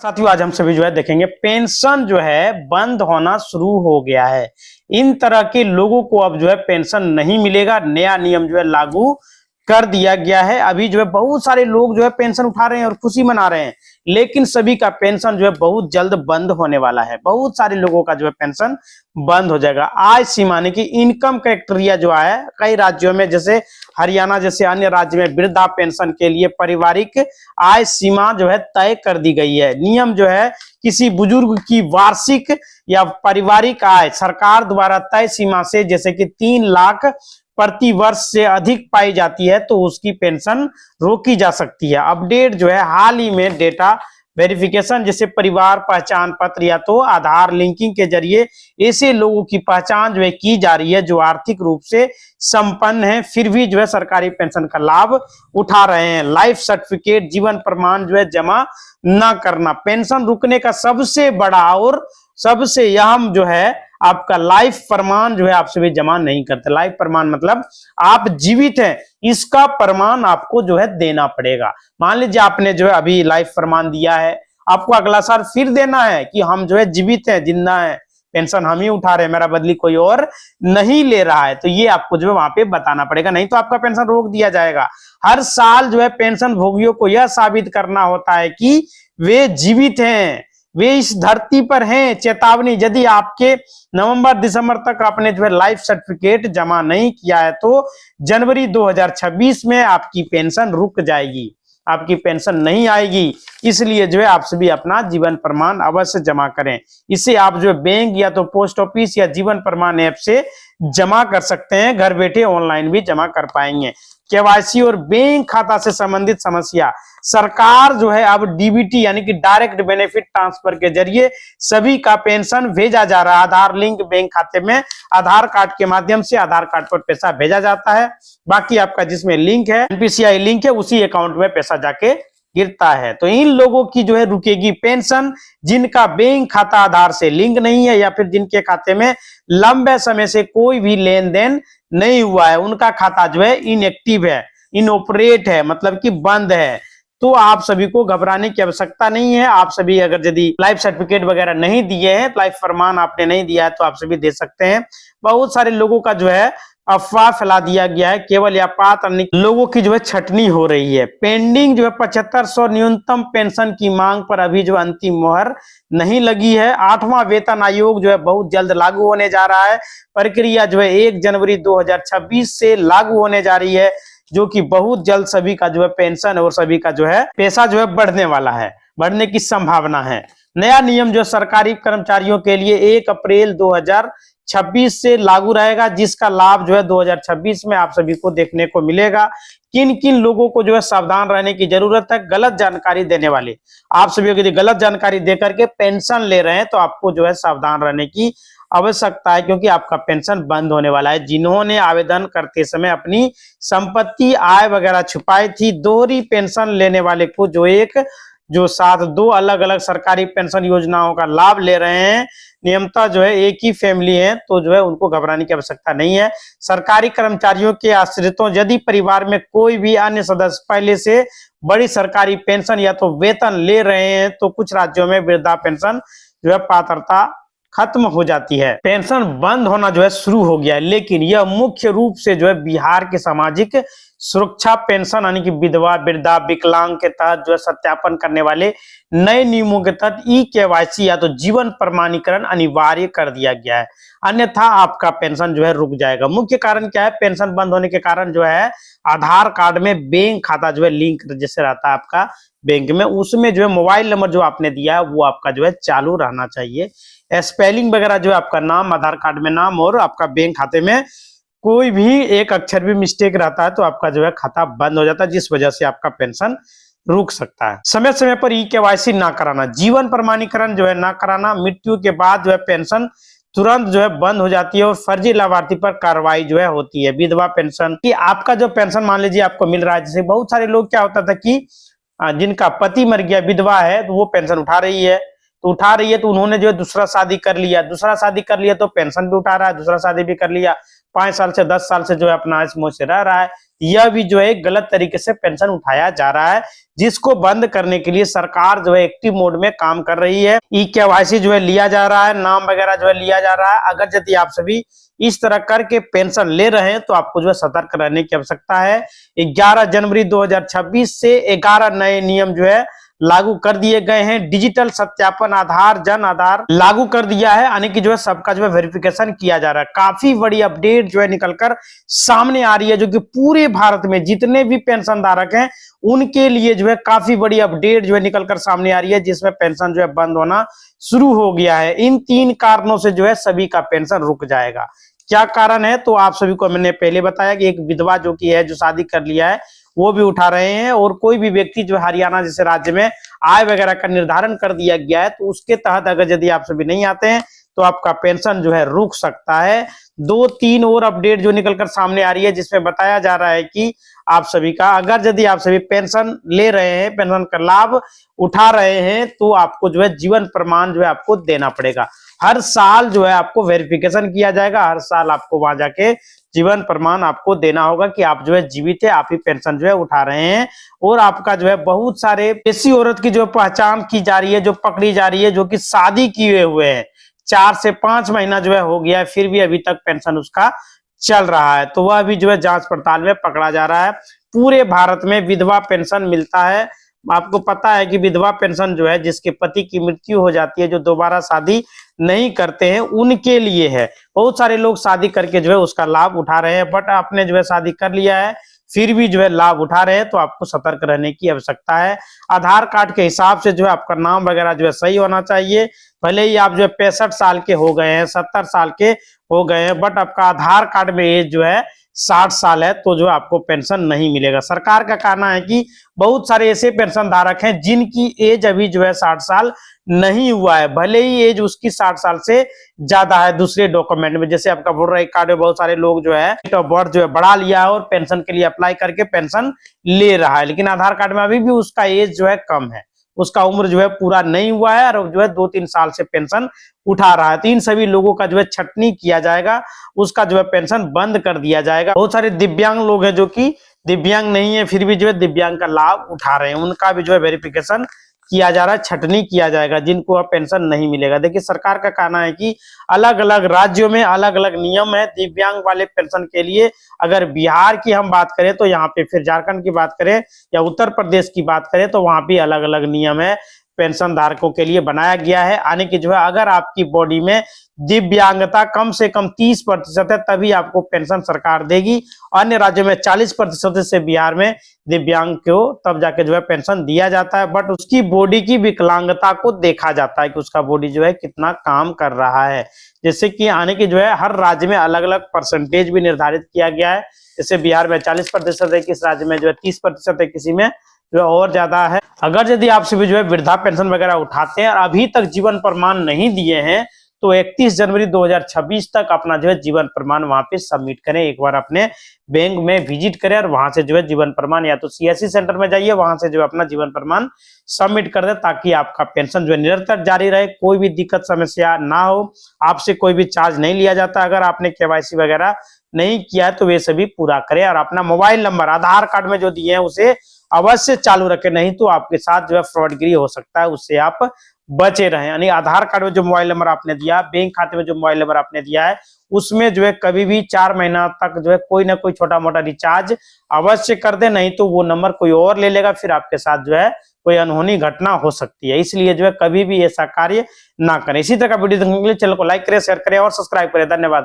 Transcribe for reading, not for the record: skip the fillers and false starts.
साथियों आज हम सभी जो है देखेंगे पेंशन जो है बंद होना शुरू हो गया है। इन तरह के लोगों को अब जो है पेंशन नहीं मिलेगा। नया नियम जो है लागू कर दिया गया है। अभी जो है बहुत सारे लोग जो है पेंशन उठा रहे हैं और खुशी मना रहे हैं, लेकिन सभी का पेंशन जो है बहुत जल्द बंद होने वाला है। बहुत सारे लोगों का जो है पेंशन बंद हो जाएगा। आय सीमा यानी कि इनकम क्राइटेरिया जो है कई राज्यों में जैसे हरियाणा जैसे अन्य राज्य में वृद्धा पेंशन के लिए पारिवारिक आय सीमा जो है तय कर दी गई है। नियम जो है किसी बुजुर्ग की वार्षिक या पारिवारिक आय सरकार द्वारा तय सीमा से जैसे कि 3 लाख प्रति वर्ष से अधिक पाई जाती है तो उसकी पेंशन रोकी जा सकती है। अपडेट जो है हाल ही में डेटा वेरिफिकेशन जैसे परिवार पहचान पत्र या तो आधार लिंकिंग के जरिए ऐसे लोगों की पहचान जो है की जा रही है जो आर्थिक रूप से संपन्न है फिर भी जो है सरकारी पेंशन का लाभ उठा रहे हैं। लाइफ सर्टिफिकेट जीवन प्रमाण जो है जमा न करना पेंशन रुकने का सबसे बड़ा और सबसे अहम जो है आपका लाइफ प्रमाण जो है आप सभी जमा नहीं करते। लाइफ प्रमाण मतलब आप जीवित हैं, इसका प्रमाण आपको जो है देना पड़ेगा। मान लीजिए आपने जो है अभी लाइफ प्रमाण दिया है, आपको अगला साल फिर देना है कि हम जो है जीवित हैं, जिंदा हैं, पेंशन हम ही उठा रहे हैं, मेरा बदली कोई और नहीं ले रहा है, तो ये आपको जो है वहां पे बताना पड़ेगा, नहीं तो आपका पेंशन रोक दिया जाएगा। हर साल जो है पेंशन भोगियों को यह साबित करना होता है कि वे जीवित हैं, वे इस धरती पर हैं। चेतावनी, यदि आपके नवंबर दिसंबर तक आपने जो है लाइफ सर्टिफिकेट जमा नहीं किया है तो जनवरी 2026 में आपकी पेंशन रुक जाएगी, आपकी पेंशन नहीं आएगी। इसलिए जो है आप सभी अपना जीवन प्रमाण अवश्य जमा करें। इसे आप जो है बैंक या तो पोस्ट ऑफिस या जीवन प्रमाण ऐप से जमा कर सकते हैं, घर बैठे ऑनलाइन भी जमा कर पाएंगे। केवाईसी और बैंक खाता से संबंधित समस्या, सरकार जो है अब डीबीटी यानी कि डायरेक्ट बेनिफिट ट्रांसफर के जरिए सभी का पेंशन भेजा जा रहा है। आधार लिंक बैंक खाते में आधार कार्ड के माध्यम से आधार कार्ड पर पैसा भेजा जाता है, बाकी आपका जिसमें लिंक है एनपीसीआई लिंक है उसी अकाउंट में पैसा जाके गिरता है। तो इन लोगों की जो है रुकेगी पेंशन जिनका बैंक खाता आधार से लिंक नहीं है या फिर जिनके खाते में लंबे समय से कोई भी लेन देन नहीं हुआ है, उनका खाता जो है इनएक्टिव है, इनऑपरेट है, मतलब कि बंद है। तो आप सभी को घबराने की आवश्यकता नहीं है। आप सभी अगर यदि लाइफ सर्टिफिकेट वगैरह नहीं दिए हैं, लाइफ प्रमाण आपने नहीं दिया है तो आप सभी दे सकते हैं। बहुत सारे लोगों का जो है अफवाह फैला दिया गया है, केवल या पात्र लोगों की जो है छटनी हो रही है। पेंडिंग जो है 7500 न्यूनतम पेंशन की मांग पर अभी जो अंतिम मोहर नहीं लगी है। 8वां वेतन आयोग जो है बहुत जल्द लागू होने जा रहा है। प्रक्रिया जो है 1 जनवरी 2026 से लागू होने जा रही है, जो कि बहुत जल्द सभी का जो है पेंशन और सभी का जो है पैसा जो है बढ़ने वाला है, बढ़ने की संभावना है। नया नियम जो सरकारी कर्मचारियों के लिए 1 अप्रैल 2026 से लागू रहेगा, जिसका लाभ जो है 2026 में आप सभी को देखने को मिलेगा। किन किन लोगों को जो है सावधान रहने की जरूरत है, गलत जानकारी देने वाले आप सभी यदि गलत जानकारी देकर के पेंशन ले रहे हैं तो आपको जो है सावधान रहने की आवश्यकता है, क्योंकि आपका पेंशन बंद होने वाला है। जिन्होंने आवेदन करते समय अपनी संपत्ति आय वगैरह छुपाई थी, दोहरी पेंशन लेने वाले को जो साथ 2 अलग अलग सरकारी पेंशन योजनाओं का लाभ ले रहे हैं, नियमतः जो है एक ही फैमिली है, तो जो है उनको घबराने की आवश्यकता नहीं है। सरकारी कर्मचारियों के आश्रितों, यदि परिवार में कोई भी अन्य सदस्य पहले से बड़ी सरकारी पेंशन या तो वेतन ले रहे हैं तो कुछ राज्यों में वृद्धा पेंशन जो है पात्रता खत्म हो जाती है। पेंशन बंद होना जो है शुरू हो गया है, लेकिन यह मुख्य रूप से जो है बिहार के सामाजिक सुरक्षा पेंशन यानी कि विधवा वृद्धा विकलांग के तहत जो है सत्यापन करने वाले नए नियमों के तहत केवाईसी या तो जीवन प्रमाणीकरण अनिवार्य कर दिया गया है, अन्यथा आपका पेंशन जो है रुक जाएगा। मुख्य कारण क्या है? पेंशन बंद होने के कारण जो है आधार कार्ड में बैंक खाता जो है लिंक जैसे रहता है आपका बैंक में, उसमें जो है मोबाइल नंबर जो आपने दिया है वो आपका जो है चालू रहना चाहिए। स्पेलिंग वगैरह जो है आपका नाम आधार कार्ड में नाम और आपका बैंक खाते में कोई भी एक अक्षर भी मिस्टेक रहता है तो आपका जो है खाता बंद हो जाता है, जिस वजह से आपका पेंशन रुक सकता है। समय समय पर केवाईसी ना कराना, जीवन प्रमाणीकरण जो है ना कराना, मृत्यु के बाद जो है पेंशन तुरंत जो है बंद हो जाती है और फर्जी लाभार्थी पर कार्रवाई जो है होती है। विधवा पेंशन कि आपका जो पेंशन मान लीजिए आपको मिल रहा है, जैसे बहुत सारे लोग क्या होता था कि जिनका पति मर गया, विधवा है, तो वो पेंशन उठा रही है तो उन्होंने जो है दूसरा शादी कर लिया तो पेंशन भी उठा रहा है, दूसरा शादी भी कर लिया 5 साल से 10 साल से जो है अपना इस मौज से रह रहा है, यह भी जो है गलत तरीके से पेंशन उठाया जा रहा है, जिसको बंद करने के लिए सरकार जो है एक्टिव मोड में काम कर रही है। ई-केवाईसी जो है लिया जा रहा है, नाम वगैरह जो है लिया जा रहा है। अगर यदि आप सभी इस तरह करके पेंशन ले रहे हैं तो आपको जो है सतर्क रहने की आवश्यकता है। 11 जनवरी 2026 से 11 नए नियम जो है लागू कर दिए गए हैं। डिजिटल सत्यापन आधार, जन आधार लागू कर दिया है, यानी कि जो है सबका जो है वेरिफिकेशन किया जा रहा है। काफी बड़ी अपडेट जो है निकलकर सामने आ रही है, जो कि पूरे भारत में जितने भी पेंशन धारक हैं उनके लिए जो है काफी बड़ी अपडेट जो है निकलकर सामने आ रही है, जिसमें पेंशन जो है बंद होना शुरू हो गया है। इन 3 कारणों से जो है सभी का पेंशन रुक जाएगा। क्या कारण है तो आप सभी को मैंने पहले बताया कि एक विधवा जो की है, जो शादी कर लिया है, वो भी उठा रहे हैं, और कोई भी व्यक्ति जो हरियाणा जैसे राज्य में आय वगैरह का निर्धारण कर दिया गया है तो उसके तहत अगर यदि आप सभी नहीं आते हैं तो आपका पेंशन जो है रुक सकता है। 2-3 और अपडेट जो निकलकर सामने आ रही है, जिसमें बताया जा रहा है कि आप सभी का अगर यदि आप सभी पेंशन ले रहे हैं, पेंशन का लाभ उठा रहे हैं, तो आपको जो है जीवन प्रमाण जो है आपको देना पड़ेगा। हर साल जो है आपको वेरिफिकेशन किया जाएगा, हर साल आपको वहां जाके जीवन प्रमाण आपको देना होगा कि आप जो है जीवित है, आप ही पेंशन जो है उठा रहे हैं। और आपका जो है बहुत सारे ऐसी औरत की जो पहचान की जा रही है, जो पकड़ी जा रही है, जो कि शादी किए हुए हैं, 4 से 5 महीना जो है हो गया है, फिर भी अभी तक पेंशन उसका चल रहा है, तो वह भी जो है जांच पड़ताल में पकड़ा जा रहा है। पूरे भारत में विधवा पेंशन मिलता है। आपको पता है कि विधवा पेंशन जो है जिसके पति की मृत्यु हो जाती है, जो दोबारा शादी नहीं करते हैं, उनके लिए है। बहुत सारे लोग शादी करके जो है उसका लाभ उठा रहे हैं, बट आपने जो है शादी कर लिया है फिर भी जो है लाभ उठा रहे हैं, तो आपको सतर्क रहने की आवश्यकता है। आधार कार्ड के हिसाब से जो है आपका नाम वगैरह जो है सही होना चाहिए। भले ही आप जो है 65 साल के हो गए हैं, 70 साल के हो गए हैं, बट आपका आधार कार्ड में एज जो है 60 साल है, तो जो आपको पेंशन नहीं मिलेगा। सरकार का कहना है कि बहुत सारे ऐसे पेंशन धारक हैं जिनकी एज अभी जो है 60 साल नहीं हुआ है, भले ही एज उसकी 60 साल से ज्यादा है दूसरे डॉक्यूमेंट में। जैसे आपका वोटर आई कार्ड में बहुत सारे लोग जो है डेट ऑफ बर्थ जो है बढ़ा लिया है और पेंशन के लिए अप्लाई करके पेंशन ले रहा है, लेकिन आधार कार्ड में अभी भी उसका एज जो है कम है, उसका उम्र जो है पूरा नहीं हुआ है, और जो है 2-3 साल से पेंशन उठा रहा है। तो इन सभी लोगों का जो है छटनी किया जाएगा, उसका जो है पेंशन बंद कर दिया जाएगा। बहुत सारे दिव्यांग लोग हैं जो कि दिव्यांग नहीं है फिर भी जो है दिव्यांग का लाभ उठा रहे हैं, उनका भी जो है वेरिफिकेशन किया जा रहा है, छटनी किया जाएगा, जिनको अब पेंशन नहीं मिलेगा। देखिए सरकार का कहना है कि अलग अलग राज्यों में अलग अलग नियम है दिव्यांग वाले पेंशन के लिए। अगर बिहार की हम बात करें तो यहाँ पे, फिर झारखंड की बात करें या उत्तर प्रदेश की बात करें तो वहां भी अलग अलग नियम है पेंशन धारकों के लिए बनाया गया है। यानी कि जो है अगर आपकी बॉडी में दिव्यांगता कम से कम 30% है तभी आपको पेंशन सरकार देगी। अन्य राज्यों में 40% से बिहार में दिव्यांग को तब जाके जो है पेंशन दिया जाता है, बट उसकी बॉडी की विकलांगता को देखा जाता है कि उसका बॉडी जो है कितना काम कर रहा है। जैसे कि आने की जो है हर राज्य में अलग अलग परसेंटेज भी निर्धारित किया गया है। जैसे बिहार में 40% है, किस राज्य में जो है 30% है, किसी में जो है और ज्यादा है। अगर यदि आप सभी जो है वृद्धा पेंशन वगैरह उठाते हैं और अभी तक जीवन प्रमाण नहीं दिए हैं तो 31 जनवरी 2026 तक अपना जो है जीवन प्रमाण वहां पे सबमिट करें। एक बार अपने बैंक में विजिट करें और वहां से जो है जीवन प्रमाण या तो सीएससी सेंटर में जाइए, वहां से जो है अपना जीवन प्रमाण सबमिट कर दें, ताकि आपका पेंशन जो है निरंतर जारी रहे, कोई भी दिक्कत समस्या ना हो, आपसे कोई भी चार्ज नहीं लिया जाता। अगर आपने केवाईसी वगैरह नहीं किया है तो वे सभी पूरा करें, और अपना मोबाइल नंबर आधार कार्ड में जो दिए हैं उसे अवश्य चालू रखें, नहीं तो आपके साथ जो है फ्रॉडगिरी हो सकता है, उससे आप बचे रहें। यानी आधार कार्ड में जो मोबाइल नंबर आपने दिया, बैंक खाते में जो मोबाइल नंबर आपने दिया है, उसमें जो है कभी भी 4 महीना तक जो है कोई ना कोई छोटा मोटा रिचार्ज अवश्य कर दे, नहीं तो वो नंबर कोई और ले लेगा, फिर आपके साथ जो है कोई अनहोनी घटना हो सकती है। इसलिए जो है कभी भी ऐसा कार्य ना करें। इसी तरह का वीडियो देखने के लिए चैनल को लाइक करें, शेयर करें और सब्सक्राइब करें। धन्यवाद।